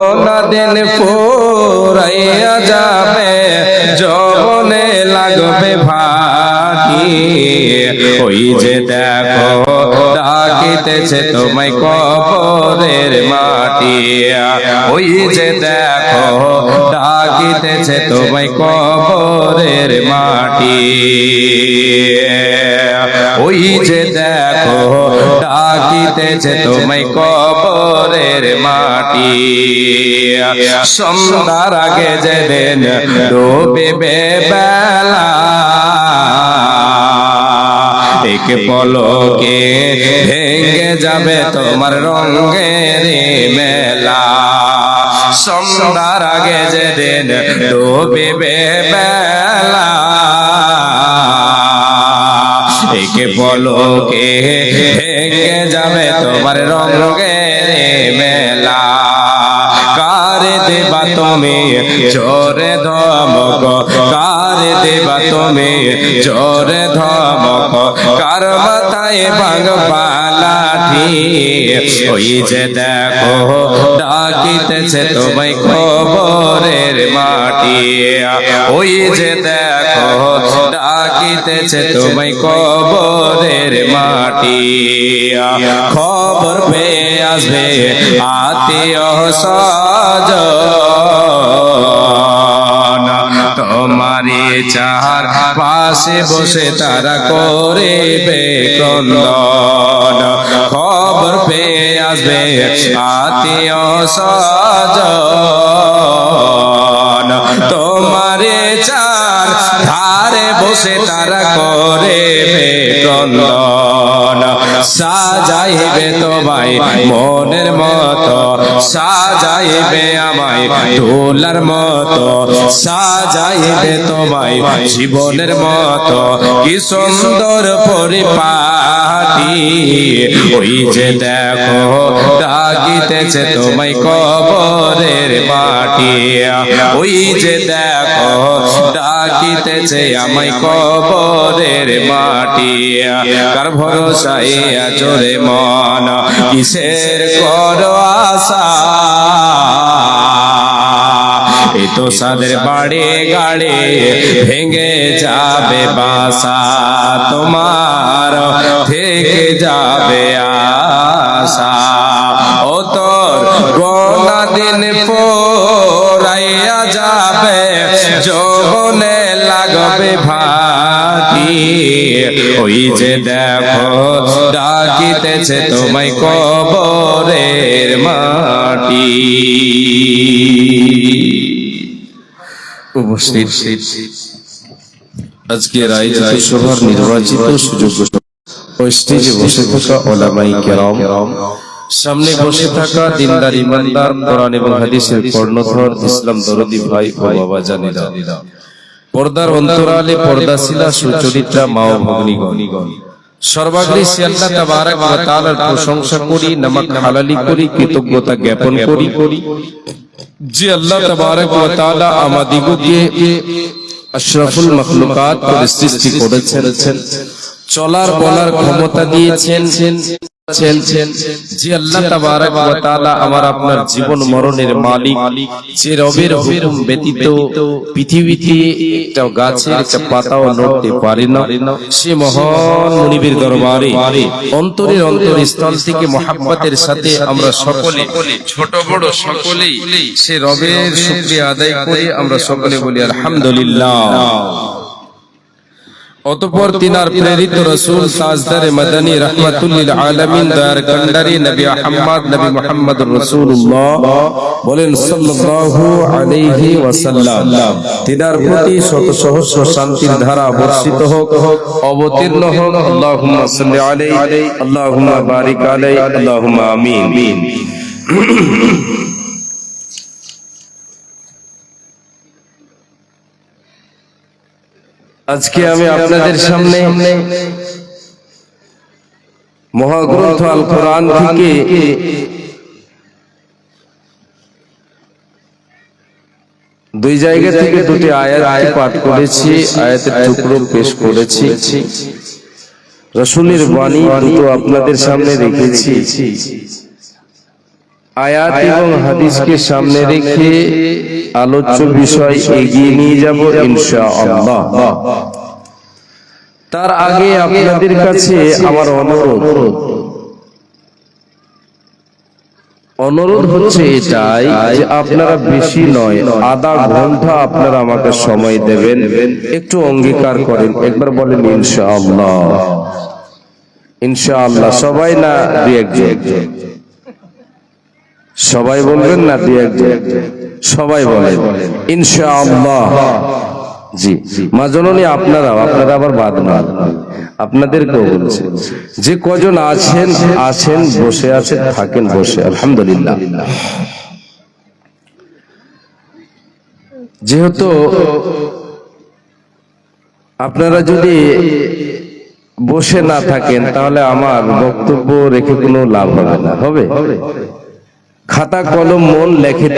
দিন ফুরাইয়া যাবে, যৌবনে লাগবে ভাটি। ওই যে দেখো ডাকিতেছে তোমায় কবরের মাটি। ওই যে দেখো ডাকিতেছে তোমায় কবরের মাটি। ওই যে দেখো ডাকিতেছে তোমায় কবরের মাটি। সন্ধ্যার আগে যেদিন ডুবিবে বেলা, এক পলকে ভেঙে যাবে তোমার রঙের মেলা। সন্ধ্যার আগে যেদিন ডুবিবে বেলা, এক পলকে ভেঙে যাবে তোমার রঙের মেলা। কারে দেবা তুমি জোরে ধমক, কারে দেবা তুমি জোরে ধমক, কার মাথায় ভাঙবা লাঠি। ওই যে দেখো ডাকিতেছে তোমায় কবরের মাটি। ওই যে দেখো ডাকিতেছে তোমায় কবরের মাটি। খবর পেয়ে আসবে আত্মীয় স্বজন, তোমারে চার পাশে বসে তারা করিবে ক্রন্দন। খবর পেয়ে আসবে আত্মীয় স্বজন, তোমারে চার ধারে বসে তারা করিবে ক্রন্দন। সাজাইবে তোমায় মনের মতো, সাজাইবে আমায় দোলার মতো, সাজাইবে তোমায় জীবনের মতো, কি সুন্দর পরিপাটি। ওই যে দেখো ডাকিতেছে তোমায় কবরের মাটি। ওই যে দেখো ডাকিতেছে আমায় কবরের মাটি। কার ভরসায় আচরে মন, কিসের করো আশা। এ তো সাদের বাড়ি গাড়ি ভেঙে যাবে বাসা, তোমার থেকে যাবে আশা। ও তোর গোনা দিন ফুরাইয়া যাবে, যৌবনে লাগবে ভাটি। ওই যে দেখো ডাকিতেছে তোমায় কবরের মাটি। উপস্থিত আজকের আয়োজিত সভার নির্বাচিত সুযোগ্য স্টেজে বসে থাকা ওলামায়ে কেরাম, সামনে বসে থাকা দিনদার ইমানদার, কোরআন এবং হাদিসের কর্ণধর ইসলাম দরদি ভাই ও বাবা জানেরা, পর্দার অন্তরালে পর্দাশীলা সুচরিত্রা মা ও ভগ্নীগণ, সর্বাগ্রে সে আল্লাহ তাবারক ওয়া তাআলার প্রশংসা করি, নামাক হালালি করি, কৃতজ্ঞতা জ্ঞাপন করি যে আল্লাহ তাবারক ওয়া তাআলা আমাদিগকে আশরাফুল মাখলুকাত করে সৃষ্টি করেছেন, চলার বলার ক্ষমতা দিয়েছেন। যে আল্লাহ তাবারক ওয়া তাআলা আমার আপনার জীবন মরণের মালিক, যে রবের হুকুম ব্যতীত পৃথিবীতে একটা গাছের একটা পাতাও নড়তে পারে না, সে মহান মুনিবের দরবারে অন্তরের অন্তরস্থল থেকে মহব্বতের সাথে আমরা সকলে, ছোট বড় সকলেই সে রবের শুকরিয়া আদায় করে আমরা সকলে বলি আলহামদুলিল্লাহ। অতঃপর তিনার প্রেরিত রাসূল তাজদারে মদনী রাহমাতুল লিল আলামিন দয়ার কান্ডারি নবী আহমদ নবী মুহাম্মদুর রাসূলুল্লাহ বলেন সাল্লাল্লাহু আলাইহি ওয়াসাল্লাম, তিনার প্রতি শত সহস্র শান্তির ধারা বর্ষিত হোক, অবতীর্ণ হোক। আল্লাহুম্মা সাল্লি আলাইহি, আল্লাহুম্মা বারিক আলাইহি, আল্লাহুম্মা আমিন। আজকে আমি আপনাদের সামনে মহাগ্রন্থ আল কোরআন থেকে দুই জায়গা থেকে দুটি আয়াত পাঠ করেছি, আয়াতের টুকরো পেশ করেছি। রাসূলের বাণী দুটো আপনাদের সামনে রেখেছি। আয়াত এবং হাদিসকে সামনে রেখে আলোচ্য বিষয় এগিয়ে নিয়ে যাব ইনশাআল্লাহ। তার আগে আপনাদের কাছে আমার অনুরোধ হচ্ছে এটাই যে আপনারা বেশি নয়, আধা ঘন্টা আপনারা আমাকে সময় দেবেন, একটু অঙ্গীকার করেন, একবার বলেন ইনশাআল্লাহ। ইনশাআল্লাহ সবাই না দুই একজন? সবাই বলবেন না দুই একজন? সবাই বলেন ইনশাআল্লাহ। জি মা জননী, আপনারা আবার বাদ না, আপনাদেরকেও বলছে যে কজন আছেন বসে আছেন, থাকেন বসে, আলহামদুলিল্লাহ। যেহেতু আপনারা যদি বসে না থাকেন তাহলে আমার বক্তব্য রেখে কোনো লাভ হবে না। হবে? খাতা কলম মন লেখে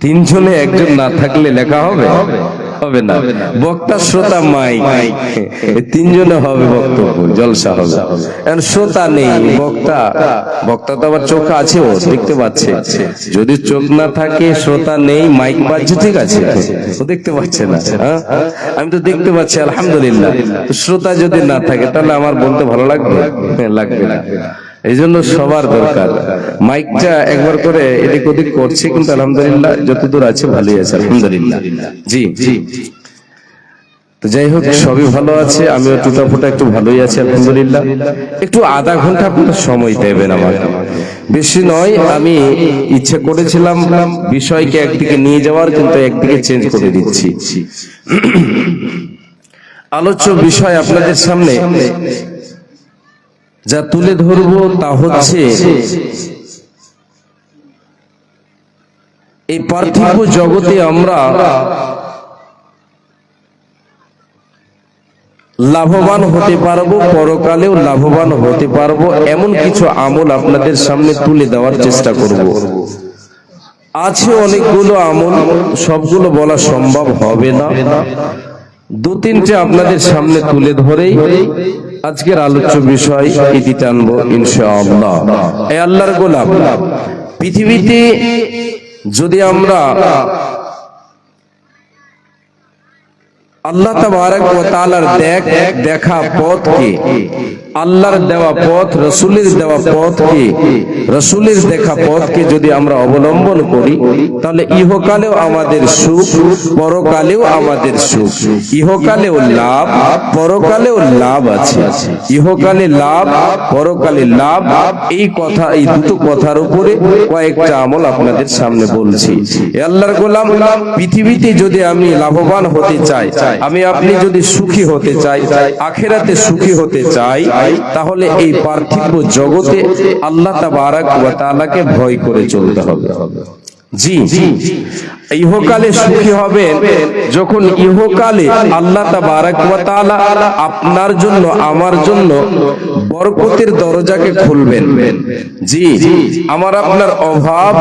তিনজনে একজন না থাকলে লেখা হবে? হবে না। বক্তা শ্রোতা মাইক, তিনজনে হবে বক্তব্য, জলসা হবে। এখন শ্রোতা নেই, বক্তা তো আবার চোখ আছে, ও দেখতে পাচ্ছে। যদি চোখ না থাকে, শ্রোতা নেই, মাইক বাজছে, ঠিক আছে, ও দেখতে পাচ্ছে না। আমি তো দেখতে পাচ্ছি, আলহামদুলিল্লাহ। শ্রোতা যদি না থাকে তাহলে আমার বলতে ভালো লাগবে? লাগবে না। এই জন্য সবার দরকার। মাইকটা একবার করে এদিক ওদিক করছে, কিন্তু আলহামদুলিল্লাহ যতদূর আছে ভালোই আছে, আলহামদুলিল্লাহ। জি জি, তো যাই হোক, সবই ভালো আছে, আমিও টুটাফুটা একটু ভালোই আছি, আলহামদুলিল্লাহ। একটু আধা ঘন্টা আপনার সময় দেবেন আমাকে, বেশি নয়। আমি ইচ্ছে করেছিলাম বিষয়কে একদিকে নিয়ে যাওয়ার, কিন্তু একদিকে চেঞ্জ করে দিচ্ছি। আলোচ্য বিষয় আপনাদের সামনে যা তুলে ধরব তা হচ্ছে এই পার্থিব জগতে আমরা লাভবান হতে পারবো, পরকালেও লাভবান হতে পারবো, এমন কিছু আমল আপনাদের সামনে তুলে দেওয়ার চেষ্টা করব। আছে অনেকগুলো আমল, সবগুলো বলা সম্ভব হবে না। দু তিনটে আপনাদের সামনে তুলে ধরেই আজকের আলোচ্য বিষয় ইতি টানবো ইনশাআল্লাহ। এই আল্লাহর গোলাম, পৃথিবীতে যদি আমরা আল্লাহ তাবারক ওয়া তাআলার দেখা পথকে, আল্লাহর দেওয়া পথ, রাসূলের দেওয়া পথকে, রাসূলের দেখা পথকে যদি আমরা অবলম্বন করি, তাহলে ইহকালেও আমাদের সুখ, পরকালেও আমাদের সুখ। ইহকালেও লাভ, পরকালেও লাভ আছে। ইহকালে লাভ, পরকালে লাভ, এই কথা, এই দুটো কথার উপরে কয়েকটা আমল আপনাদের সামনে বলছি। আল্লাহর গোলাম, পৃথিবীতে যদি আমি লাভবান হতে চাই, আমি আপনি যদি সুখী হতে চাই, আখিরাতে সুখী হতে চাই, তাহলে এই পার্থিব জগতে আল্লাহ তাবারক ওয়া তাআলাকে ভয় করে চলতে হবে। জি, ইহকালে সুখী হবেন যখন ইহকালে আল্লাহ তাবারক ওয়া তাআলা আপনার জন্য, আমার জন্য বরকতের দরজাকে খুলবেন। জি, আমার আপনার অভাব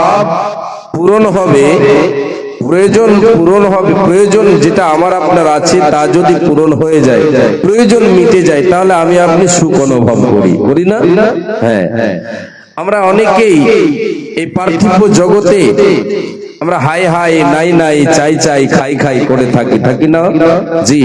পূরণ হবে, প্রয়োজন পূরণ হবে। প্রয়োজন যেটা আমার আপনার আছে তা যদি পূরণ হয়ে যায়, প্রয়োজন মিটে যায়, তাহলে আমি আপনি সুখ অনুভব করি না? হ্যাঁ, আমরা অনেকেই এই পার্থিব জগতে আমরা হাই হাই, নাই নাই, চাই চাই, খাই খাই করে থাকি না? জি,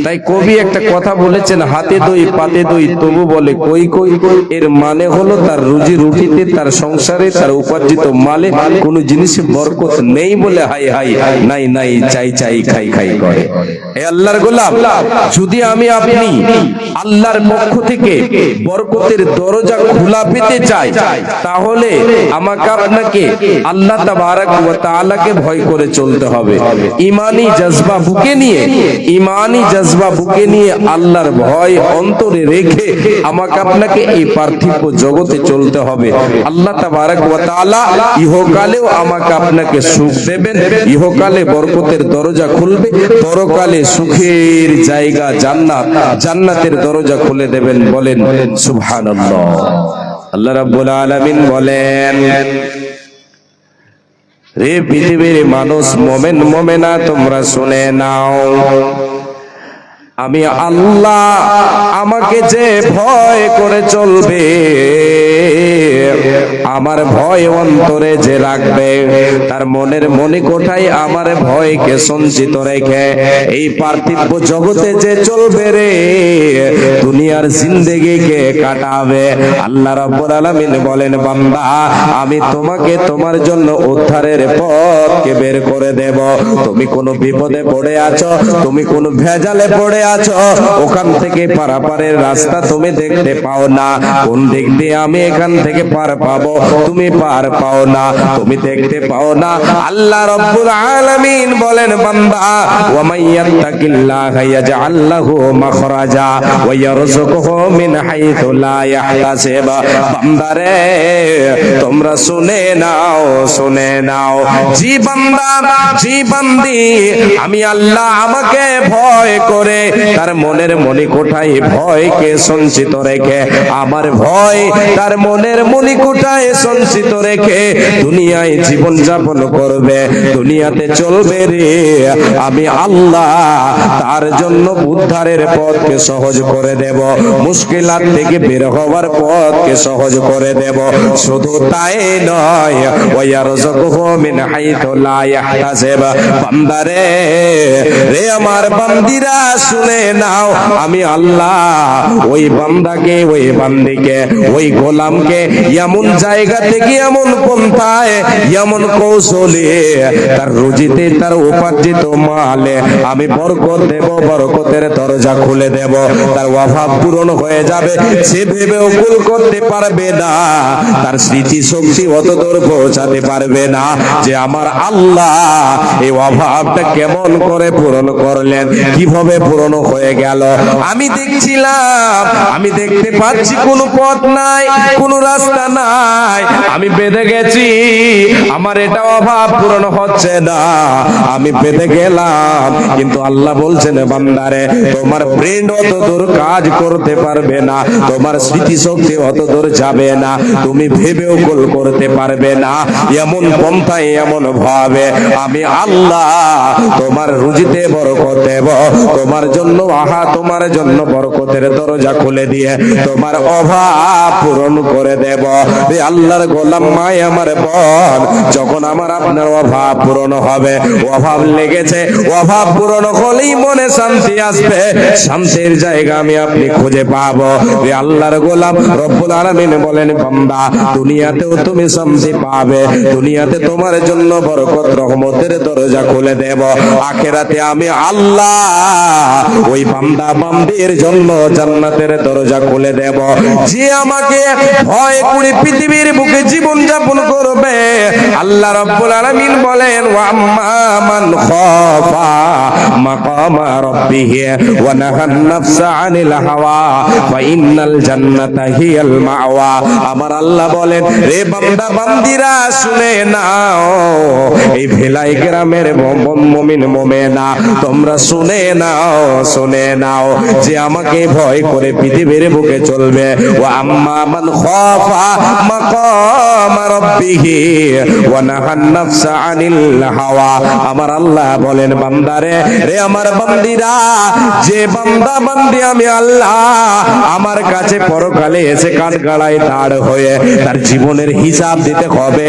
তাই কবি একটা কথা বলেছেন, হাতে দই পাতে দই তবু বলে কই কই। এর মানে হলো তার রুজি রুটিতে, তার সংসারে, তার উপার্জিত মালে কোনো জিনিসে বরকত নেই বলে হাই হাই, নাই নাই, চাই চাই, খাই খাই করে। এ আল্লাহর গোলাম, যদি আমি আপনি আল্লাহর পক্ষ থেকে বরকতের দরজা খোলা পেতে চাই, তাহলে আমাকে আপনাকে আল্লাহ তাবারক ওয়া তাআলাকে ভয় করে চলতে হবে। ঈমানি জজবা বুকে নিয়ে, ঈমানি জজবা বুকে নিয়ে আল্লাহর ভয় অন্তরে রেখে আমাকে আপনাকে এই পার্থিব জগতে চলতে হবে। আল্লাহ তাবারক ওয়া তাআলা ইহকালেও আমাকে আপনাকে সুখ দেবেন, ইহকালে বরকতের দরজা খুলবে, পরকালে সুখের জায়গা জান্নাত, জান্নাতের দরজা খুলে দেবেন। বলেন সুবহানাল্লাহ। আল্লাহ রাব্বুল আলামিন বলেন, রে পৃথিবীর মানুষ, মোমেন মোমেনা, তোমরা শুনে নাও, আমি আল্লাহ আমাকে যে ভয় করে চলবে, আমার ভয় অন্তরে যে রাখবে, তার মনের মণিকোঠায় আমার ভয়কে সঞ্চিত রেখে এই পার্থিব জগতে যে চলবে রে, দুনিয়ার জিন্দেগিকে কাটাবে, আল্লাহ রাব্বুল আলামিন বলেন বান্দা আমি তোমাকে তোমার জন্য উদ্ধারের পথকে বের করে দেব। তুমি কোনো বিপদে পড়ে আছো, তুমি কোনো ভেজালে পড়ে আছো, ওখান থেকে পারাপারের রাস্তা তুমি দেখতে পাও না, কোন দিক দিয়ে আমি এখান থেকে পার পাবো তুমি পার পাও না, তুমি দেখতে পাও না। আল্লাহ রাব্বুল আলামিন বলেন বান্দা ওয়া মাইয়াত্তাকিল্লাহা ইয়াজআল লাহু মাখরাজা ওয়া ইয়ারযুকুহু মিন হাইথু লা ইয়াহতাসিব। বান্দারে তোমরা শুনে নাও, শুনে নাও, জি বান্দা জি বান্দি, আমি আল্লাহ আমাকে ভয় করে তার মনের মণিকোঠায় ভয়কে সঞ্চিত রেখে, আমার ভয় তার মনের মণিকোঠায় সঞ্চিত রেখে দুনিয়ায় জীবন যাপন করবে, দুনিয়াতে চলবে রে, আমি আল্লাহ তার জন্য উদ্ধারের পথকে সহজ করে দেব, মুশকিলাত থেকে বের হওয়ার পথকে সহজ করে দেব। শুধু তাই নয়, ওয়া ইয়ারযুকুহু মিন হাইথু লা ইয়াহতাসিব। বান্দারে রে আমার বান্দিরা শুনে নাও, আমি আল্লাহ ওই বান্দাকে, ওই বান্দিকে, ওই গোলামকে এমন জায়গা থেকে এমন পন্থায় এমন কৌশলে তার রুজিতে তার উপার্জিত মালে আমি বরকত দেব, বরকতের দরজা খুলে দেব, তার অভাব পূরণ হয়ে যাবে, সে ভেবেও কুল করতে পারবে না, তার স্মৃতি শক্তি অতদূর পৌঁছাতে পারবে না যে আমার আল্লাহ এই অভাবটা কেমন করে পূরণ করলেন, কিভাবে পূরণ হয়ে গেল। আমি দেখছিলাম, আমি দেখতে পাচ্ছি কোনো পথ নাই, কোনো রাস্তা নাই, আমি বেঁধে গেছি, আমার এটা অভাব পূরণ হচ্ছে না, আমি বেঁধে গেলাম, কিন্তু আল্লাহ বলছেন বান্দারে তোমার ব্রেন অত দূর কাজ করতে পারবে না, তোমার স্মৃতি শক্তি অত দূর যাবে না, তুমি ভেবেও গোল করতে পারবে না, এমন পন্থায় এমন ভাবে আমি আল্লাহ তোমার রুজিতে বরকত দেব, তোমার জন্য আহা তোমার জন্য বরকতের দরজা খুলে দিয়ে তোমার অভাব পূরণ করে দেব। আল্লাহর গোলাম মাই আমার বল, যখন আমার আপনার অভাব পূরণ হবে, অভাব লেগেছে, অভাব পূরণ হলেই মনে শান্তি আসবে, শান্তির জায়গা আমি আপনি খুঁজে পাবো। আল্লাহর গোলাম রব্বুল আলামিন বলেন বান্দা দুনিয়াতেও তুমি শান্তি পাবে, দুনিয়াতে তোমার জন্য বরকত রহমতের দরজা খুলে দেব, আখিরাতে আমি আল্লাহ ওই বান্দা বান্দির জন্য জান্নাতের দরজা খুলে দেব। যে আমাকে ভয় করে পৃথিবীর বুকে জীবন যাপন করবে, আল্লাহ রাব্বুল আলামিন বলেন ওয়া আম্মা মান খাফা মাকামা রাব্বিহি ওয়া নাহান নাফসা আনিল হাওয়া ফা ইন্নাল জান্নাতা হিয়াল মাওয়া। আমার আল্লাহ বলেন রে বান্দা বান্দিরা শুনে নাও, এই ভেলাই গ্রামের মুমিন মুমিনা তোমরা শুনে নাও, শুনে নাও, যে আমাকে ভয় করে পৃথিবীর বুকে চলবে, ওয়া আম্মা মান খাফা মাকামা রাব্বিহি ওয়া নাহান নাফসা আনিল হাওয়া। আমার আল্লাহ বলেন বান্দারে রে আমার বান্দিরা, যে বান্দা বান্দি আমি আল্লাহ আমার কাছে পরকালে এসে কাঠগড়ায় দাঁড় হয়ে তার জীবনের হিসাব দিতে হবে,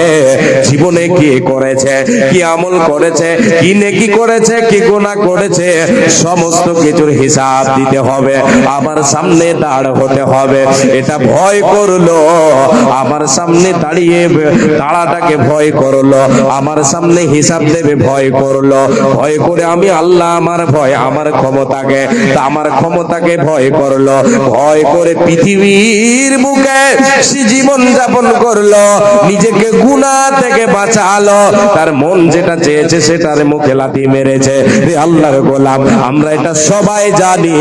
জীবনে কি করেছে, কি আমল করেছে, কি নেকি করেছে, কি গুনাহ করেছে, সমস্ত কিছুর হিসাব দিতে হবে, আমার সামনে দাঁড় হতে হবে। এটা ভয় করলো, আমার সামনে দাঁড়িয়ে দাঁড়াটাকে ভয় করলো, আমার সামনে হিসাব দেবে ভয় করলো, ভয় করে আমি আল্লাহ আমার ভয় আমার ক্ষমতাকে, আমার ক্ষমতাকে ভয় করলো, ভয় করে পৃথিবীর বুকে সে জীবন যাপন করলো, নিজেকে গুনাহ থেকে বাঁচালো, তার মন যেটা চেয়েছে সেটার মুখে লাথি মেরেছে। আল্লাহর গোলাম আমরা এটা সবাই জানি,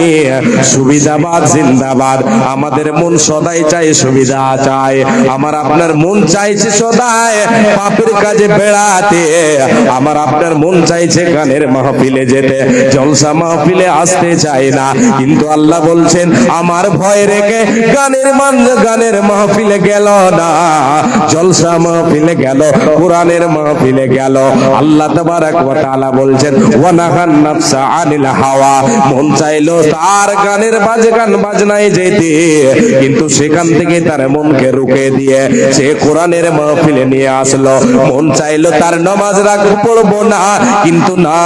সুবিধাবাদ জিন্দাবাদ, আমাদের মন সদাই চাই সুবিধা চাই, আমার আপনার মন চাইছে সদাই পাপের কাজে বেড়াতে, আমার আপনার মন চাইছে গানের মাহফিলে যেতে, জলসা মাহফিলে আসতে চাই না, কিন্তু আল্লাহ বলছেন আমার ভয় রেখে গানের মাহফিলে গেল না, জলসা মাহফিলে গেল, কোরআনের মাহফিলে গেল। আল্লাহ তাবারাক ওয়া তাআলা বলছেন ওয়া নাহান নাফসা আনিল হাওয়া, মন চাইলো তার গানের গান বাজনায় যেতে, কিন্তু সেখান থেকে তার মনকে রুকে দিয়ে সে কোরআনের মাহফিলে নিয়ে আসলো। মন চাইলো তার নামাজ পড়বো না, কিন্তু না,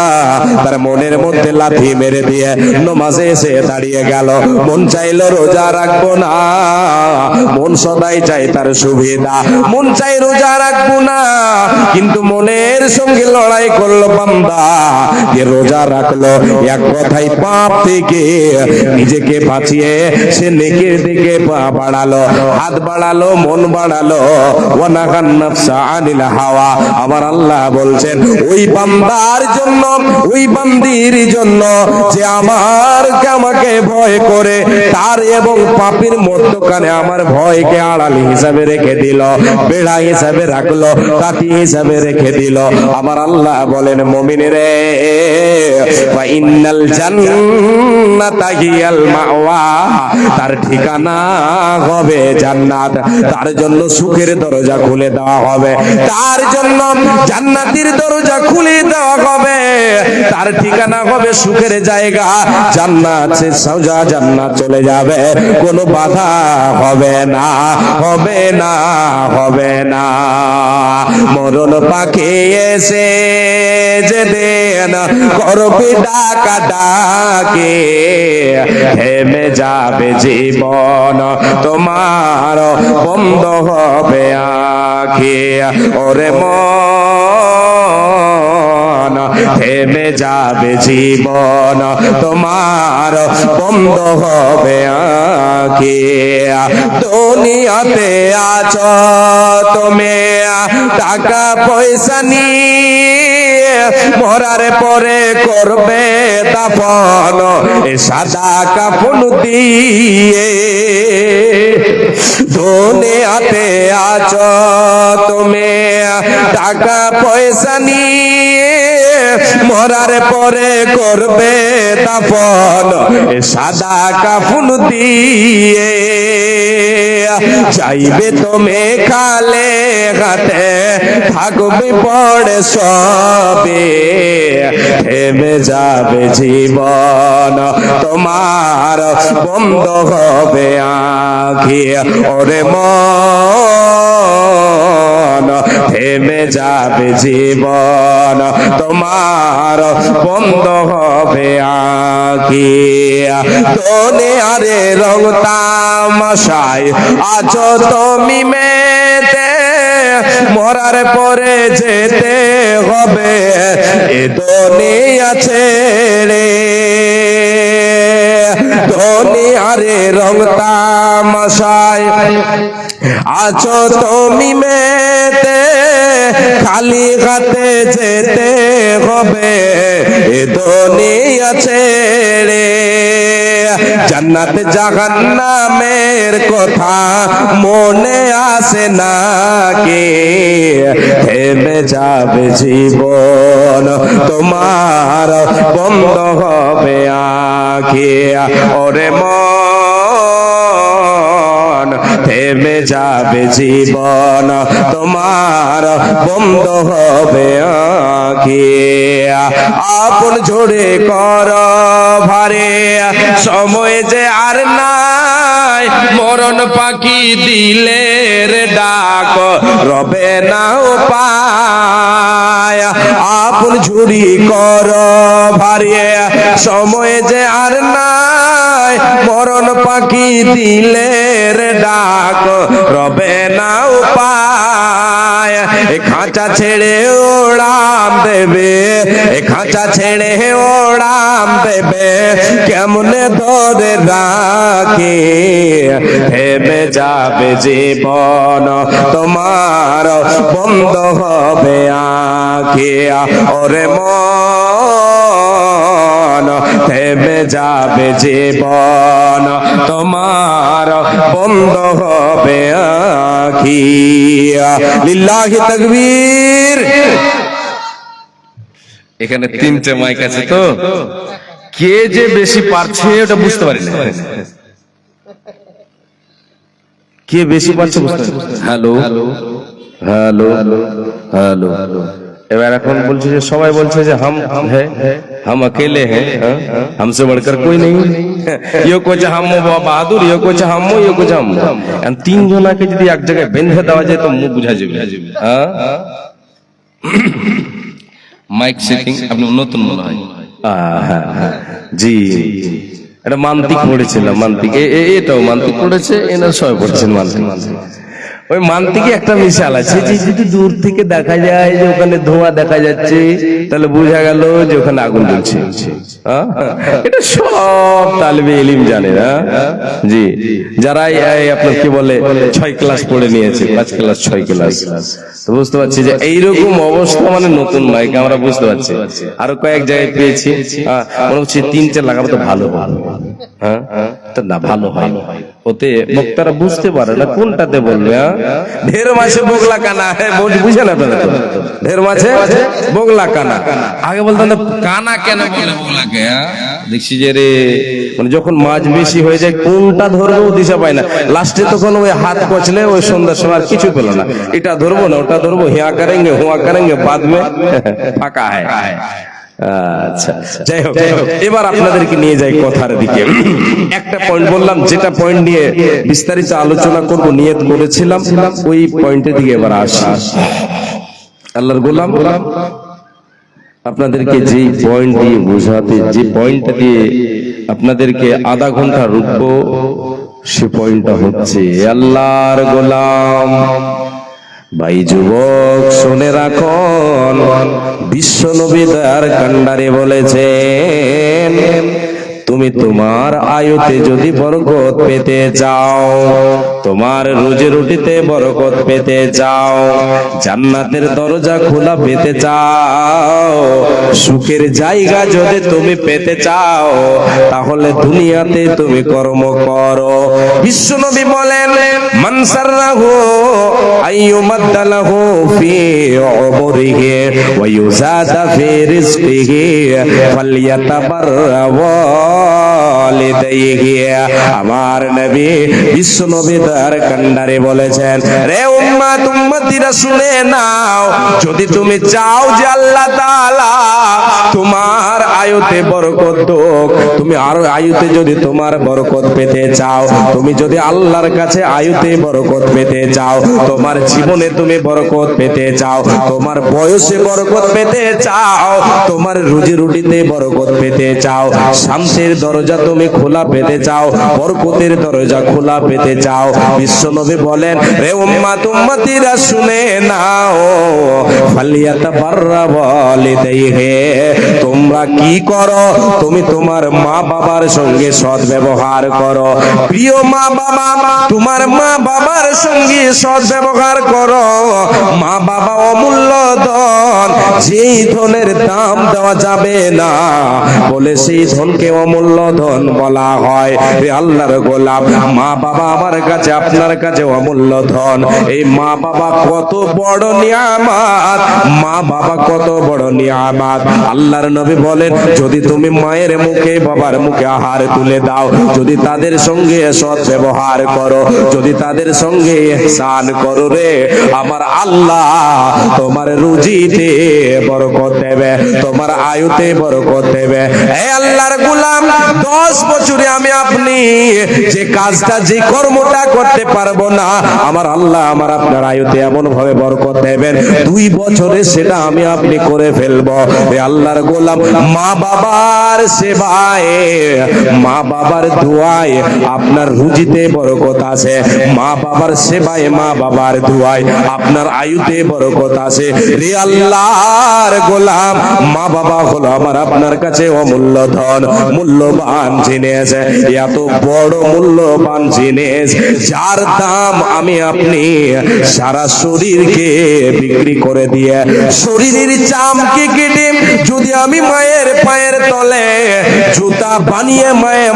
তার মনের মধ্যে লাথি মেরে দিয়ে নামাজে এসে দাঁড়িয়ে গেল। মন চাইলো রোজা রাখবো না, মন সদাই চাই তার সুবিধা, মন চাই রোজা রাখবো না, কিন্তু মনের সঙ্গে লড়াই করলো বান্দা, যে রোজা রাখলো, এক কথাই পাপ থেকে নিজেকে বাঁচিয়ে সে নেকের দিকে পা বাড়ালো, হাত বাড়ালো, মন বাড়ালো। ওয়ানাহান নাফসা আনিল হাওয়া। আমার আল্লাহ বলছেন ওই বান্দার জন্য, ওই বান্দির জন্য যে আমাকে ভয় করে, তার এবং পাপীর মধ্যখানে আমার ভয়কে আড়াল হিসাবে রেখে দিল, বেড়া হিসাবে রাখলো, কাঠি হিসাবে রেখে দিল। আমার আল্লাহ বলেন মুমিনেরে, ওয়া ইন্নাল জান্নাতা হিয়াল মাওয়া, তার ঠিকানা হবে জান্নাত। তার জন্য সুখের দরজা খুলে দেওয়া হবে, তার জন্য জান্নাতের দরজা খুলে দেওয়া হবে, তার ঠিকানা হবে সুখের জায়গা, জান্নাত। সে সোজা জান্নাত চলে যাবে, কোনো বাধা হবে না, হবে না, হবে না। মরণ পাখি এসে যেদিন করবে ডাকা ডাকে, থেমে যাবে জীবন তোমার, বন্ধ হবে আঁখি। ওরে মন, থেমে যাবে জীবন তোমার, বন্ধ হবে আঁখি। দুনিয়াতে আছো তুমি টাকা পয়সা নিয়ে, মরার পরে করবে দাফন সাদা কাফন দিয়ে। দুনিয়াতে আছো তুমি টাকা পয়সা নিয়ে, মরার পরে করবে দাফন সাদা কাফন দিয়ে। চাইবে তুমি খালে হাতে, থাকবে পড়ে সবে, থেমে যাবে জীবন তোমার, বন্ধ হবে আঁখি। ওরে মন, থেমে যাবে জীবন তোমার, বন্ধ হবে আঁখি। দুনিয়ারে রং তামাশায় আছো তুমি মেতে, মরার পরে যেতে হবে এ দুনিয়া ছেড়ে। দুনিয়ারে রং তামাশায় আছো তুমি মেতে, খালি হাতে যেতে হবে এ দুনিয়া ছেড়ে। জান্নাত জাহান্নামের কথা মনে আসে না কে, থেমে যাবে জীবন তোমার, বন্ধ হবে আঁখি। ওরে মন, থেমে যাবে জীবন তোমার, বন্ধ হবে আঁখি। আপন ঝরে কর ভারে, সময় যে আর নাই, মরণ পাখি দিলের ডাক রবে না উপায়। আপন ঝুরি কর ভারে, সময় যে আর নাই, মরণ পাখি দিলের ডাক রবে না উপায়। এ খাঁচা ছেড়ে ওড়াম দেবে, এ খাঁচা ছেড়ে ওড়াম দেবে, কেমনে ধরে রাখে, থেমে যাবে জীবন তোমার, বন্ধ হবে আঁখি। ওরে মন, থেমে যাবে জীবন তোমার, বন্ধ হবে আঁখি। লিল্লাহি তাকবীর। এখানে তিনটে মাইক আছে, তো কে যে বেশি পারছে ওটা বুঝতে পারি না। কে বেশি পারছে বুঝতে পারি না। হ্যালো হ্যালো হ্যালো, এবার এখন বলছে যে সবাই বলছে যে हम अकेले हैं हमसे बढ़कर कोई नहीं ইয়ে কোচে হাম বাহাদুর ইয়ে কোচে হাম ইয়ে কোচে হাম তিন জনাকে যদি এক জায়গায় বেঁধে দেওয়া যায় তো মুখ বুঝা যাবে হ্যাঁ মাইক সেটিং আপনি নতুন মনে হয় জি এটা মান্তিক পড়েছিলাম মান্তিক এটাও মান্তিক পড়েছে এনার সবাই পড়ছেন মান্তিক ওই মান্তিকে একটা মিশাল আছে যে যদি দূর থেকে দেখা যায় যে ওখানে ধোঁয়া দেখা যাচ্ছে তাহলে বোঝা গেল যে ওখানে আগুন জ্বলছে এটা সব তালিবে ইলম জানে না জি যারা আপনার কি বলে 6 ক্লাস পড়ে নিয়েছে 5 ক্লাস 6 ক্লাস তো বুঝতে পারছি যে এইরকম অবস্থা মানে নতুন মাইক আমরা বুঝতে পারছি আরো কয়েক জায়গায় পেয়েছি মনে হচ্ছে 3-4 লাগাবো তো ভালো হবে হ্যাঁ তো না ভালো হয় ওতে বক্তারা বুঝতে পারে না কোনটাতে বলবে ঢের মাছে বগলা কানা বুঝেন আপনারা তো ঢের মাছে বগলা কানা আগে বলতেন কানা কেন বলে বগলাকে দেখছি যে রে মানে যখন মাছ বেশি হয়ে যায় কোনটা ধরবো দিশা পায় না লাস্টে তখন ওই হাত কচলে ওই সন্ধ্যার সময় আর কিছু পেল না এটা ধরবো না ওটা ধরবো হিয়া করেঙ্গে হুয়া করেঙ্গে বাদ মে ফাঁকা হয় আচ্ছা যাই হোক এবার আপনাদেরকে নিয়ে যাই কথার দিকে একটা পয়েন্ট বললাম যেটা পয়েন্ট নিয়ে বিস্তারিত আলোচনা করব নিয়ত করেছিলাম ওই পয়েন্টের দিকে এবার আসি আল্লাহর গোলাম আপনাদেরকে যে পয়েন্ট দিয়ে বোঝাতে যে পয়েন্টটা দিয়ে আপনাদেরকে আধা ঘন্টা রুখবো সে পয়েন্টটা হচ্ছে আল্লাহর গোলাম ভাই যুবক শুনে রাখুন বিশ্ব নবী দয়ার কান্ডারে বলেছেন তুমি তোমার আয়ুতে যদি বরকত পেতে চাও তোমার রোজি রুটিতে বরকত পেতে চাও জান্নাতের দরজা খোলা পেতে চাও সুখের জায়গা যদি তুমি পেতে চাও তাহলে দুনিয়াতে তুমি কর্ম করো বিশ্বনবী বলেন মান সাররাহু আইয়ুমাদালাহু ফি উমরিহি ওয়া ইউজাদা ফি রিজকিহি ফালইয়াতাবাররা আমার নবী বিশ্ব নবী তার কান্ডারে বলেছেন রে উম্মত উম্মতিরা শুনে নাও যদি তুমি চাও যে আল্লাহ তাআলা তোমার আয়ুতে বরকত দাও তুমি আরো আয়ুতে যদি তোমার বরকত পেতে চাও তুমি যদি আল্লাহর কাছে আয়ুতে বরকত পেতে চাও তোমার জীবনে তুমি বরকত পেতে চাও তোমার বয়সে বরকত পেতে চাও তোমার রুজি রুটিতে বরকত পেতে চাও শান্তির দরজা তুমি খোলা পেতে চাও বরকতের দরজা খোলা পেতে চাও বিশ্বনবী বলেন রে উম্মত উম্মতিরা শুনে নাও ফালিয়াতাবাররা ওয়ালিদাইহি তোমরা কি করো তুমি তোমার মা বাবার সঙ্গে সৎ ব্যবহার করো প্রিয় মা বাবা তোমার মা বাবার সঙ্গে সৎ ব্যবহার করো মা বাবা অমূল্য ধন যেই ধনের দাম দেওয়া যাবে না বলে সেই ধনকে অমূল্য ধন বলা হয় রে আল্লাহর গোলাম মা বাবা আমার কাছে আপনার কাছে অমূল্য ধন এই মা বাবা কত বড় নিয়ামত মা বাবা কত বড় নিয়ামত আল্লাহর নবী বলেন যদি তুমি মায়ের মুখে বাবার মুখে আহার তুলে দাও যদি তাদের সঙ্গে সৎ ব্যবহার করো যদি তাদের সঙ্গে ইহসান করো রে আমার আল্লাহ তোমার রুজিতে বরকত দেবে তোমার আয়ুতে বরকত দেবে হে আল্লাহর গোলাম 10 বছরে আমি আপনি যে কাজটা যে কর্মটা করতে পারবো না আমার আল্লাহ আমার আপনার আয়ুতে এমন ভাবে বরকত দেবেন 2 বছরে সেটা আমি আপনি করে ফেলবো হে আল্লাহর গোলাম মা বাবার সেবায় মা বাবার দোয়ায় আপনার রুজিতে বরকত আছে মা বাবার সেবায় মা বাবার দোয়ায় আপনার আয়ুতে বরকত আছে রে আল্লাহর গোলাম মা বাবা হলো আমার আপনার কাছে অমূল্য ধন মূল্যবান জিনিস এত বড় মূল্যবান জিনিস যার দাম আমি আপনি সারা শরীরকে বিক্রি করে দিয়ে শরীরের চামকে কেটে যদি আমি মায়ের পায়ের তলে জুতা বানিয়ে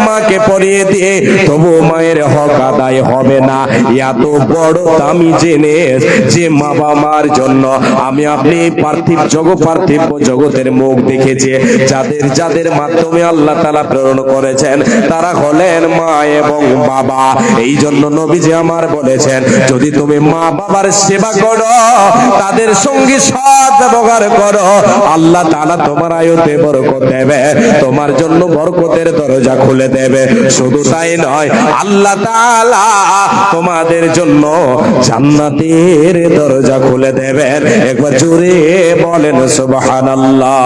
মাকে পরিয়ে দিয়ে তবু মায়ের হক আদায় হবে না এত বড় দামি জিনিস যে মা বাবার জন্য আমি আপনি পার্থিব জগতের মুখ দেখেছি যাদের যাদের মাধ্যমে আল্লাহ তাআলা প্রেরণ করেছে করেছেন তারা হলেন মা এবং বাবা। এই জন্য নবীজি আমার বলেছেন, যদি তুমি মা বাবার সেবা করো, তাদের সঙ্গে সৎ ব্যবহার করো, আল্লাহ তাআলা তোমার আয়ুতে বরকত দেবে, তোমার জন্য বরকতের দরজা খুলে দেবে। শুধু তাই নয়, আল্লাহ তাআলা তোমাদের জন্য জান্নাতের দরজা খুলে দেবেন। একবার জোরে বলেন সুবহানাল্লাহ।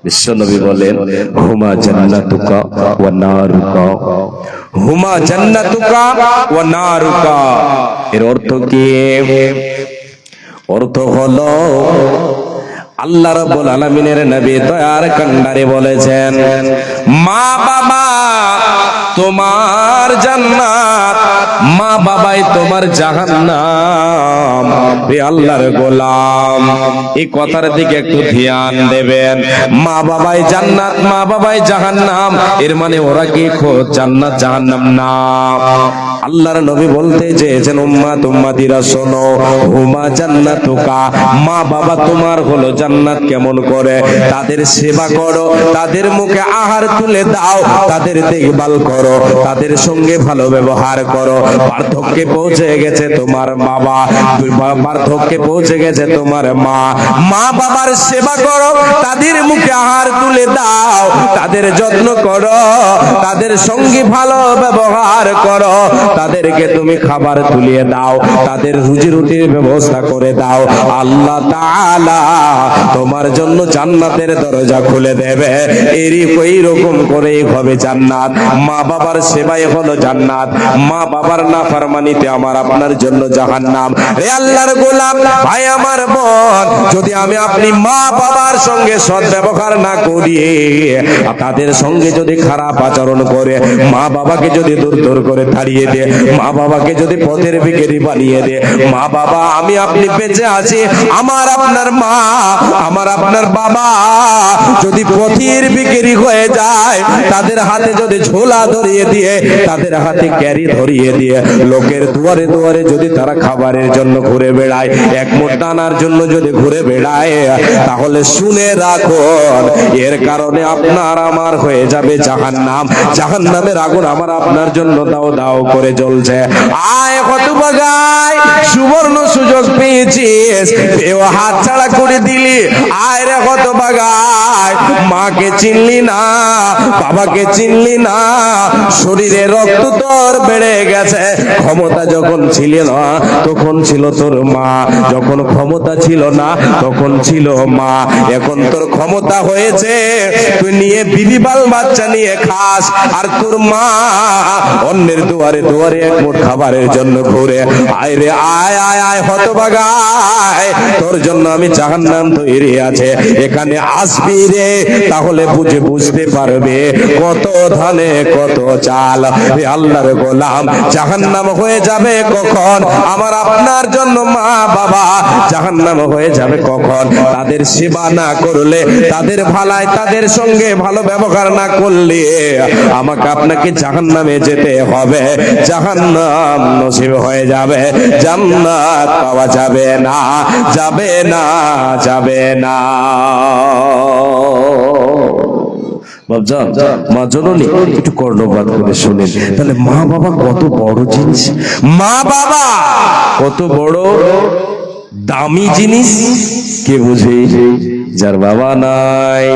বিশ্বনবী বলেন, হুমা জান্নাতুকা ওয়া নারুকা, হুমা জান্নাতুকা ওয়া নারুকা। এর অর্থ কি? অর্থ হলো আল্লাহ রাব্বুল আলামিনের নবী দয়ার কান্ডারে বলেছেন, মা বাবা তোমার জান্নাত, মা বাবাই তোমার জাহান্নাম। হে আল্লাহর গোলাম, এই কথার দিকে একটু ধ্যান দেবেন। মা বাবাই জান্নাত, মা বাবাই জাহান্নাম, এর মানে ওরা কি খোদ জান্নাত জাহান্নাম না। আল্লাহর নবী বলতে চেয়েছেন, উম্মাত উম্মাতিরা শোনো, হুমা জান্নাতুকা, মা বাবা তোমার হলো জান্নাত। কেমন করে? তাদের সেবা করো, তাদের মুখে আহার তুলে দাও, তাদের দেখভাল করো, তাদের সঙ্গে ভালো ব্যবহার করো। বার্ধক্যে পৌঁছে গেছে তোমার বাবা, বার্ধক্যে পৌঁছে গেছে তোমার মা, মা বাবার সেবা করো, তাদের মুখে আহার তুলে দাও, তাদের যত্ন করো, তাদের সঙ্গে ভালো ব্যবহার করো, তাদেরকে তুমি খাবার তুলিয়ে দাও, তাদের রুজি রুটির ব্যবস্থা করে দাও। আল্লাহ তাআলা তোমার জন্য জান্নাতের দরজা খুলে দেবে। এই রকম করেই হবে জান্নাত। মা বাবার সেবাই হলো জান্নাত, মা বাবার নাফরমানিতে আমার আপনার জন্য জাহান্নাম। হে আল্লাহর গোলাম, ভাই আমার বোন, যদি আমি আপনি মা বাবার সঙ্গে সৎ ব্যবহার না করি, তাদের সঙ্গে যদি খারাপ আচরণ করে, মা বাবাকে যদি দূর দূর করে তাড়িয়ে দে, মা বাবাকে যদি পথের ভিখারি বানিয়ে দে, মা বাবা আমি আপনি বেঁচে আছি, আমার আপনার মা আমার আপনার বাবা যদি পথের ভিখারি হয়ে যায়, তাদের হাতে যদি ঝোলা ধরিয়ে দিয়ে, তাদের হাতে ক্যারি ধরিয়ে দিয়ে, লোকের দুয়ারে দুয়ারে যদি তারা খাবারের জন্য ঘুরে বেড়ায়, এক মুঠ দানার জন্য যদি ঘুরে বেড়ায়, তাহলে শুনে রাখুন, এর কারণে আপনার আমার হয়ে যাবে জাহান্নাম। জাহান্নামের আগুন আমার আপনার জন্য দাও দাও করে জ্বলছে। আয় হতভাগাই, সুবর্ণ সুযোগ পেয়েছিস, পেও হাত ছাড়া করে দিলি। আয় রে হতভাগাই, মাকে চিনলি না, বাবাকে চিনলি না, শরীরে রক্ত তোর বেড়ে গেছে। ক্ষমতা যখন ছিল না তখন ছিল তোর মা, যখন ক্ষমতা ছিল না তখন ছিল মা। এখন তোর ক্ষমতা হয়েছে, তুই নিয়ে বিবি বাল বাচ্চা নিয়ে খাস, আর তোর মা অন্যের দুয়ারে দুয়ারে এক মুঠ খাবারের জন্য ঘুরে। আয় রে আয় আয় আয় হতভাগায়, তোর জন্য আমি জাহান্নাম তৈরি আছে, এখানে আসবি রে, তাহলে বুঝতে পারবে কত ধানে কত চাল। হে আল্লাহর গোলাম, জাহান্নাম হয়ে যাবে কখন? আমার আপনার জন্য মা বাবা জাহান্নাম হয়ে যাবে কখন? তাদের সেবা না করলে, তাদের ভালাই, তাদের সঙ্গে ভালো ব্যবহার না করলে আমাকে আপনাকে জাহান্নামে যেতে হবে। জাহান্নাম নসিব হয়ে যাবে, জান্নাত পাওয়া যাবে না, যাবে না, যাবে না। বাবজান, মা জননী একটু কর্ণপাত করে শুনেন, তাহলে মা বাবা কত বড় জিনিস, মা বাবা কত বড় দামি জিনিস কে বুঝে? যার বাবা নাই,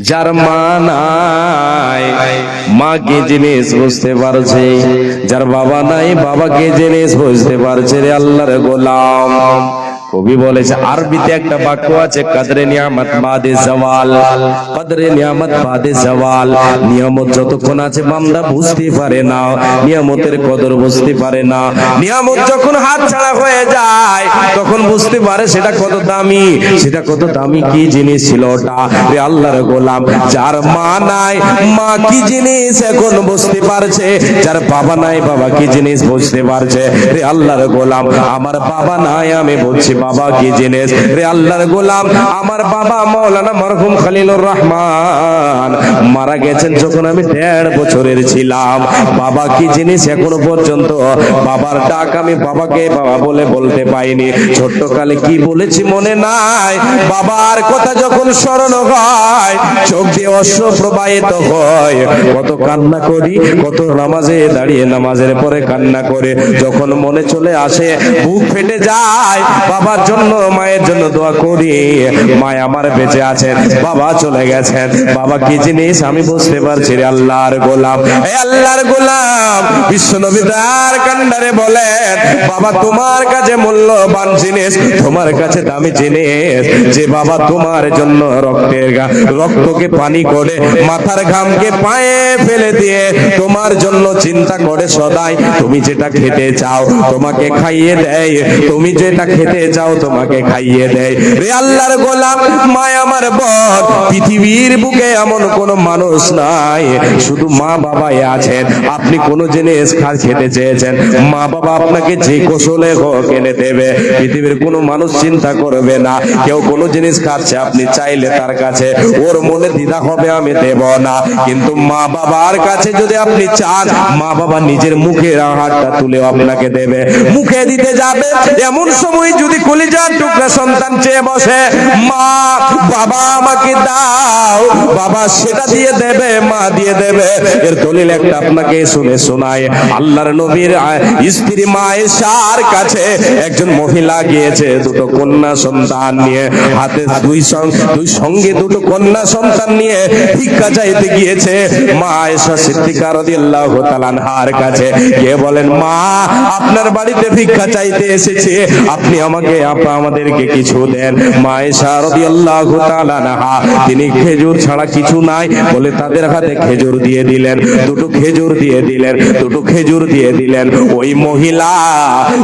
যার মা নাই, মা কি জিনিস বুঝতে পারছে, যার বাবা নাই বাবা কি জিনিস বুঝতে পারছে। রে আল্লাহর গোলাম, কবি বলেছে, আরবিতে একটা বাক্য আছে, কদরে নিয়ামত বাদে জওয়াল, কদরে নিয়ামত বাদে জওয়াল। নিয়ামত যতক্ষণ আছে বান্দা বুঝতে পারে না, নিয়ামতের কদর বুঝতে পারে না। নিয়ামত যখন হাত ছাড়া হয়ে যায় তখন বুঝতে পারে সেটা কত দামি, সেটা কত দামি কি জিনিস ছিল ওটা। রে আল্লাহর গোলাম, যার মা নাই মা কি জিনিস এখন বুঝতে পারছে, যার বাবা নাই বাবা কি জিনিস বুঝতে পারছে। রে আল্লাহর গোলাম, আমার বাবা নাই আমি বুঝতে বাবা কি জিনিস রে আল্লাহর গোলাম। আমার বাবা মাওলানা মরহুম খলিলুর রহমান মারা গেছেন যখন আমি 1.5 বছরের ছিলাম। বাবা কি জিনিস এখনো পর্যন্ত বাবার ডাক আমি বাবাকে বাবা বলে বলতে পাইনি। ছোট্টকালে কি বলেছি মনে নাই। বাবার কথা যখন স্মরণ হয় চোখ দিয়ে অশ্রু প্রবাহিত হয়। কত কান্না করি, কত নামাজে দাঁড়িয়ে নামাজের পরে কান্না করে যখন মনে চলে আসে বুক ফেটে যায়। বাবার জন্য মায়ের জন্য দোয়া করি, মা আমার বেঁচে আছেন, বাবা চলে গেছেন। বাবা কি জিনিস আমি বুঝতে পারছি রে আল্লাহর গোলাম। এই আল্লাহর গোলাম বিশ্বনবী তার কান্ডারে বলেন, বাবা তোমার কাছে মূল্যবান জিনিস, তোমার কাছে দামি জিনিস যে বাবা তোমার জন্য রক্তকে পানি করে মাথার ঘামকে পায়ে ফেলে দিয়ে তোমার জন্য চিন্তা করে সদাই। তুমি যেটা খেতে চাও তোমাকে খাইয়ে দেয়, তুমি যেটা খেতে চাও তোমাকে খাইয়ে দেয়। রে আল্লাহর গোলাম মা আমার বল, পৃথিবীর বুকে এমন কোন মানুষ নাই, শুধু মা বাবাই আছেন। আপনি কোন জিনিস খেতে চেয়েছেন মা বাবা আপনাকে যে কৌশলে হোক এনে দেবে। পৃথিবীর কোনো মানুষ চিন্তা করবে না। কেউ কোনো জিনিস খাচ্ছে আপনি চাইলে তার কাছে ওর মনে দ্বিধা হবে আমি দেব না, কিন্তু মা বাবার কাছে যদি আপনি চান মা বাবা নিজের মুখের হাতটা তুলে আপনাকে দেবে, মুখে দিতে যাবে। এমন সময় যদি কলিজার টুকরা সন্তান চেয়ে বসে মা বাবা আমাকে দাও, বাবা সেটা দিয়ে দেবে, মা দিয়ে দেবে। এর দলিল একটা আপনাকে শুনে শোনায়। আল্লাহর নবীর স্ত্রী মা আয়েশার কাছে একজন মহিলা গিয়েছে দুটো কন্যা সন্তান নিয়ে, হাতে দুই সঙ্গে দুটো কন্যা সন্তান নিয়ে ভিক্ষা চাইতে গিয়েছে মা আয়েশা সিদ্দিকা রাদিয়াল্লাহু তাআলা আনহার কাছে। কে বলেন মা আপনার বাড়িতে ভিক্ষা চাইতে এসেছে, আপনি আমাদেরকে কিছু দেন। মা আয়েশা রাদিয়াল্লাহু তাআলা আনহা তিনি খেজুর ছাড়া কিছু নাই বলে তাদের হাতে খেজুর দিয়ে দিলেন, দুটো খেজুর দিয়ে দিলেন, দুটো খেজুর দিয়ে দিলেন। ওই মহিলা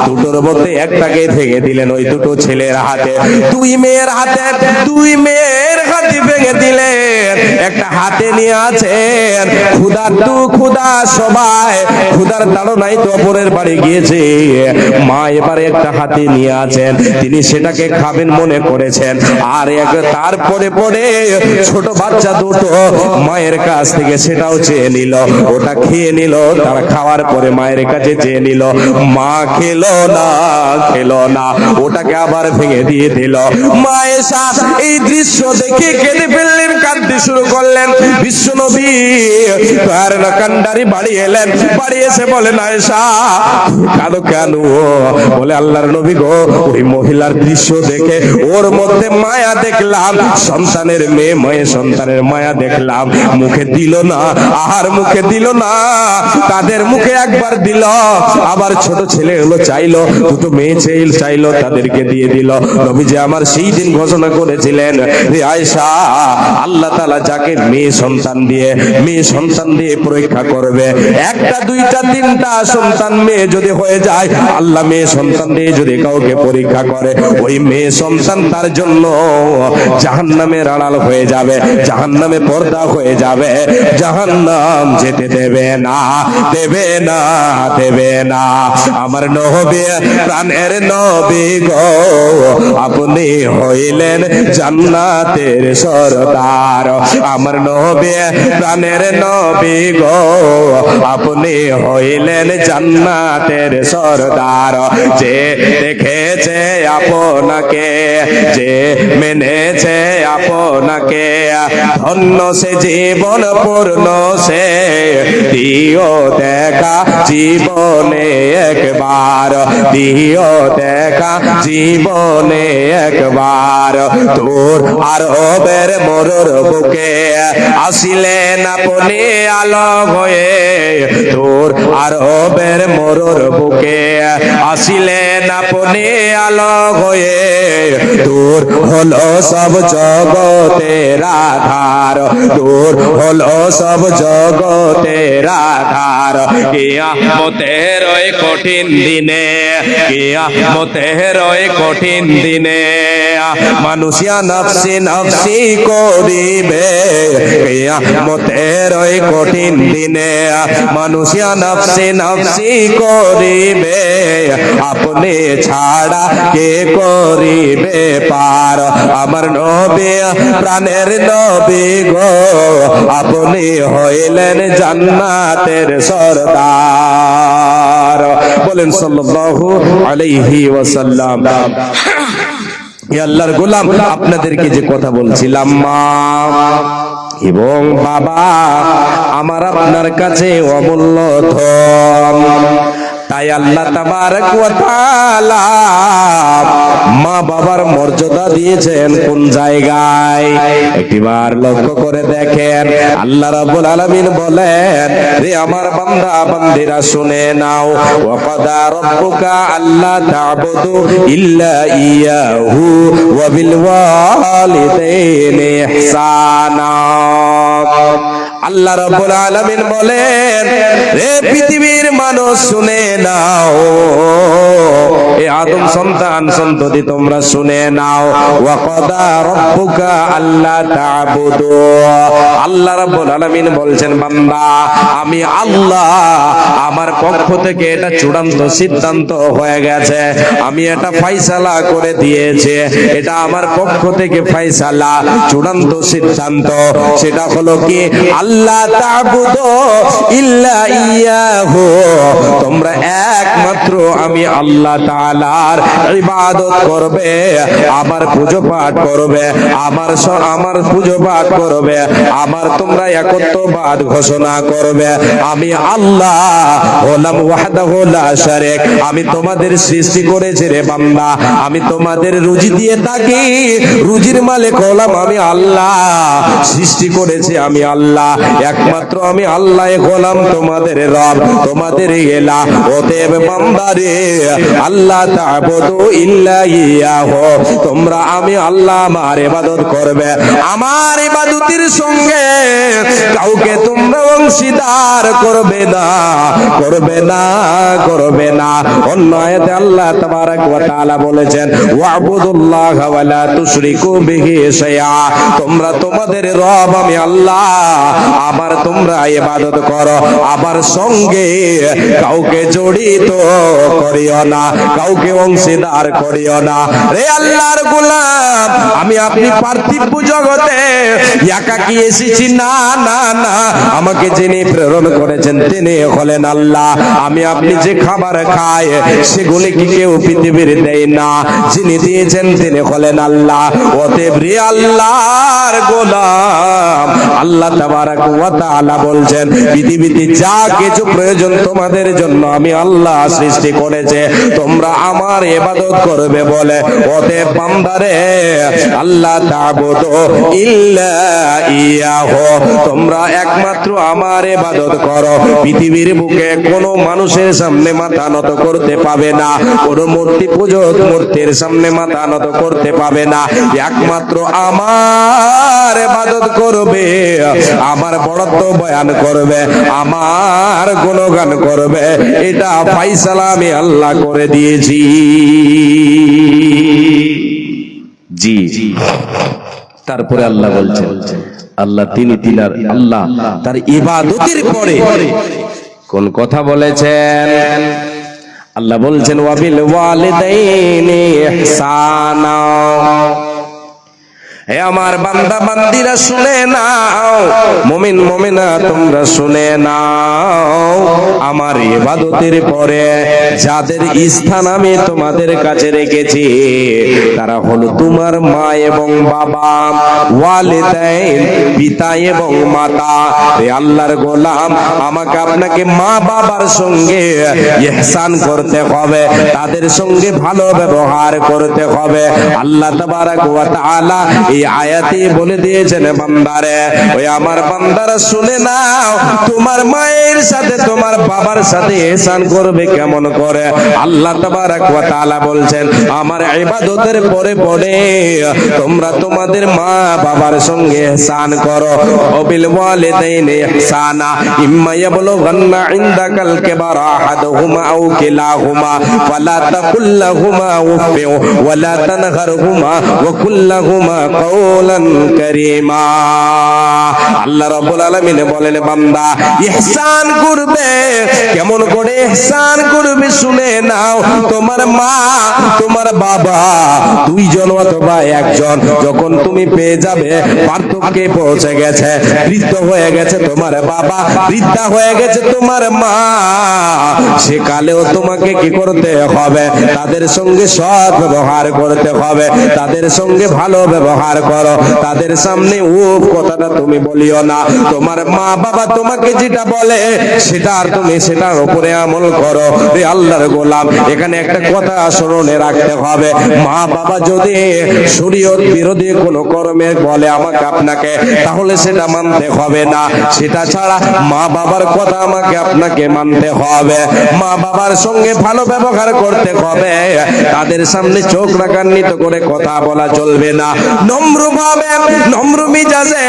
দুটোর মধ্যে একটাকে ভেঙে দিলেন ওই দুটো ছেলের হাতে, দুই মেয়ের হাতে ভেঙে দিলেন। একটা হাতে নিয়ে আছেন ক্ষুধা সবাই ক্ষুধার তাড়নায় তো অপরের বাড়ি গিয়েছে। মা এবারে একটা হাতে নিয়ে আছেন, তিনি সেটাকে খাবেন মনে করেছেন। আর তারপরে ছোট বাচ্চা দুটো মায়ের কাছ থেকে সেটাও চেয়ে নিল, ওটা খেয়ে নিল। তারা খাওয়ার পরে মায়ের কাছে চেয়ে নিল, মা খেলো না, ওটাকে আবার ভেঙে দিয়ে দিল। মা আয়েশা এই দৃশ্য দেখে কেঁদে ফেললেন, কাঁদতে শুরু করলেন। বিশ্বনবী তার কান্ডারি বাড়ি এলেন, বাড়ি এসে বলেন আয়েশা কাঁদো কেন? বলে আল্লাহর নবী গো ওই মহিলার দৃশ্য দেখে ওর মধ্যে মায়া দেখলাম, সন্তানের মেয়ে সন্তানের মায়া দেখলাম। মুখে দিল না, আহার মুখে দিল না, তাদের মুখে একবার দিল, আবার ছোট ছেলে হলো চাইলো, দুটো মেয়ে চাইলো, তাদেরকে দিয়ে দিল। নবীজি আমার সেই দিন ঘোষণা করেছিলেন রে আয়েশা আল্লাহ তাআলা যাকে মেয়ে সন্তান দিয়ে পরীক্ষা করবে, একটা দুইটা তিনটা সন্তান মেয়ে যদি হয়ে যায়, আল্লাহ মেয়ে সন্তান দিয়ে যদি কাউকে পরীক্ষা করে, ওই মেয়ে সন্তান তার জন্য জাহান্নামের আড়াল হয়ে যাবে, জাহান্নামে পর্দা হয়ে যাবে, জাহান্নাম যেতে দেবে না। আমার নবী প্রাণের নবী গো আপনি হইলেন জান্নাতের সরদার। আমার নবী প্রাণের নবী গো আপনি হইলেন জান্নাতের সরদার। যে দেখেছে আপনাকে, যে মেনেছে আপনাকে, ধন্য সে জীবন পূর্ণ সে দিও দেখা জীবনে একবার, দিও দেখা জীবনে একবার। তোর আরবের মরুর বুকে আসিলেন আপনি আলো হয়ে, তোর আরবের মরুর বুকে আসিলেন আপনি আলো হয়ে, তোর দূর হলো সব জগতের আধার, দূর হলো সব জগতের আধার। কিয়ামতের ওই কঠিন দিনে, কিয়ামতের ওই কঠিন দিনে মানুষিয়া নফসি নফসি করিবে। কিয়ামতের ওই কঠিন দিনে মানুষিয়া নফসি নফসি করিবে, আপনি ছাড়া কে করিবে পার। আমার নবী প্রাণের নবী গো, আপনি হইলেন জান্নাতের সরদার। বলেন সাল্লাল্লাহু আলাইহি ওয়াসাল্লাম। হে আল্লাহর গোলাম, আপনাদেরকে যে কথা বলছিলাম, মা এবং বাবা আমার আপনার কাছে অমূল্য ধন। তাই আল্লাহ তাবারক ওয়া তাআলা মা বাবার মর্যাদা দিয়েছেন কোন জায়গায় একটিবার লক্ষ্য করে দেখেন। আল্লাহ রাব্বুল আলামিন বলেন, রে আমার বান্দা বান্দিরা শুনে নাও, ওয়া ক্বাদা রাব্বুকা আল্লা তা'বুদু ইল্লা ইয়াহু ওয়া বিল ওয়ালিদাইনি ইহসানা। আল্লাহ রাব্বুল আলামিন বলেন, রে পৃথিবীর মানুষ শুনে নাও, এ আদম সন্তান সন্ততি তোমরা শুনে নাও, ওয়া ক্বাদা রাব্বুকা আল্লা তা'বুদু। আল্লাহ রাব্বুল আলামিন বলছেন, বান্দা আমি আল্লাহ আমার পক্ষ থেকে এটা চূড়ান্ত সিদ্ধান্ত হয়ে গেছে, আমি এটা ফয়সালা করে দিয়েছি, এটা আমার পক্ষ থেকে ফয়সালা চূড়ান্ত সিদ্ধান্ত। সেটা হলো কি, আল্লাহ তা'বুদু ইল্লা ইয়াহু, তোমরা একমাত্র আমি আল্লাহ তাআলার ইবাদত করবে, আমার পূজা পাঠ করবে, আমার পূজা পাঠ করবে, আমার তোমরা একত্ববাদ ঘোষণা করবে। আমি আল্লাহ হলাম ওয়াহদাহু লা শারীক। আমি তোমাদের সৃষ্টি করেছি রে বান্দা, আমি তোমাদের রুজি দিয়ে থাকি, রুজির মালিক হলাম আমি আল্লাহ, সৃষ্টি করেছি আমি আল্লাহ, একমাত্র আমি আল্লাহ হলাম তোমাদের রব, তোমাদের ইলাহ। অতএব বান্দারে আল্লাহ তা'বুদু ইল্লা ইয়াহু, তোমরা আমি আল্লাহ আমার ইবাদত করবে, আমার ইবাদতের সঙ্গে কাউকে তোমরা অংশীদার করবে না, করবে না, করবে না। অন্য আয়াতে আল্লাহ তাবারক ওয়া তাআলা বলেছেন, ওয়া'বুদুল্লাহা ওয়া লা তুশরিকু বিহি শাইআ, তোমরা তোমাদের রব আমি আল্লাহ আমার তোমরা ইবাদত করো, আমার সঙ্গে কাউকে জড়িত করিও না, কাউকে অংশীদার করিও না। রে আল্লাহর গোলাম, আমি আপনি পার্থিব জগতে একাকী এসেছি না, না, না, আমাকে যিনি প্রেরণ করেছেন তিনি হলেন আল্লাহ। আমি আপনি যে খাবার খাই সেগুলি কি কেউ পৃথিবীর দেয় না, যিনি দিয়েছেন তিনি হলেন আল্লাহ। অতএব রে আল্লাহর গোলাম, আল্লাহ তাবারক ওয়া তাআলা বলছেন, পৃথিবীতে যা কিছু প্রয়োজন তোমাদের জন্য আমি আল্লাহ সৃষ্টি করেছে, তোমরা আমার ইবাদত করবে বলে। অতএব বান্দারে আল্লাহ তা'বুদু ইল্লা ইয়াহু, তোমরা একমাত্র আমার ইবাদত করো। পৃথিবীর বুকে কোনো মানুষের সামনে মাথা নত করতে পাবে না, কোনো মূর্তি পূজক মূর্তির সামনে মাথা নত করতে পাবে না, একমাত্র আমার ইবাদত করবে, আমার বড়ত্ব বয়ান করবে, আমার গুণগান করবে। এটা ফয়সালা আমি আল্লাহ করে দিয়েছি। জি, তারপরে আল্লাহ বলছেন, আল্লাহ তিনি তিনার আল্লাহ তার ইবাদতের পরে কোন কথা বলেছেন? আল্লাহ বলছেন, ওয়া বিল ওয়ালিদাইনি ইহসানা। হে আমার বান্দা বান্দিরা শুনে নাও, মুমিন মুমিনা তোমরা শুনে নাও, আমার ইবাদতের পরে যাদের স্থান আমি তোমাদের কাছে রেখেছি তারা হলো তোমার মা এবং বাবা, ওয়ালিদাইন পিতা এবং মাতা। হে আল্লাহর গোলাম, আমাকে আপনাকে মা বাবার সঙ্গে ইহসান করতে হবে, তাদের সঙ্গে ভালো ব্যবহার করতে হবে। আল্লাহ তাবারক ওয়া তাআলা এই আয়াতে বলে দিয়েছেন, বান্দারে, ওই আমার বান্দারা শুনে নাও, তোমার মায়ের সাথে তোমার বাবার সাথে ইহসান করবে কেমন করে। আল্লাহ তাবারক ওয়া তাআলা বলছেন, আমার ইবাদতের পরে পরে তোমরা তোমাদের মা বাবার সঙ্গে ইহসান করো। ওবিল ওয়ালিদাইনি ইহসানা ইম্মা ইয়াবলুগান্না ইনদাকাল কিবারা আহাদুহুমা আও কিলাহুমা ফালা তাকুল লাহুমা উফফিন ওয়ালা তানহারহুমা ওয়া কুল লাহুমা কাওলান কারীমা। আল্লাহ রাব্বুল আলামিন বলেন, বান্দা ইহসান করবে। কেমন করে ইহসান করবে শুনে নাও। তোমার মা তোমার বাবা দুইজন অথবা একজন যখন তুমি পেয়ে যাবে পার্থক্যে পৌঁছে গেছে, বৃদ্ধ হয়ে গেছে তোমার বাবা, বৃদ্ধা হয়ে গেছে তোমার মা, সেকালেও তোমাকে কি করতে হবে? তাদের সঙ্গে সৎ ব্যবহার করতে হবে, তাদের সঙ্গে ভালো ব্যবহার করো। তাদের সামনে উফ কথাটা তুমি বলিও না। তোমার মা বাবা তোমাকে যেটা বলে সেটা আর তুমি সেটার উপরে আমল করো। রে আল্লাহর গোলাম, এখানে একটা কথা স্মরণে রাখতে হবে। মা বাবা যদি শরীয়ত বিরোধী কোনো কর্মে বলে আমাকে আপনাকে, তাহলে সেটা মানতে হবে না। সেটা ছাড়া মা বাবার কথা আমাকে আপনাকে মানতে হবে। মা বাবার সঙ্গে ভালো ব্যবহার করতে হবে। তাদের সামনে চোখ রাগান্বিত করে কথা বলা চলবে না। নম্রভাবে নম্র মিজাজে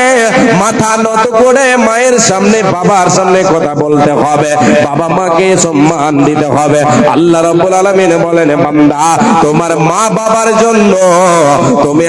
মাথা নত করে মায়ের সামনে বাবার সামনে কথা বলতে হবে। বাবা মাকে সম্মান দিতে হবে। আল্লাহ রাব্বুল আলামিন বলেন, বান্দা তোমার মা বাবার জন্য তুমি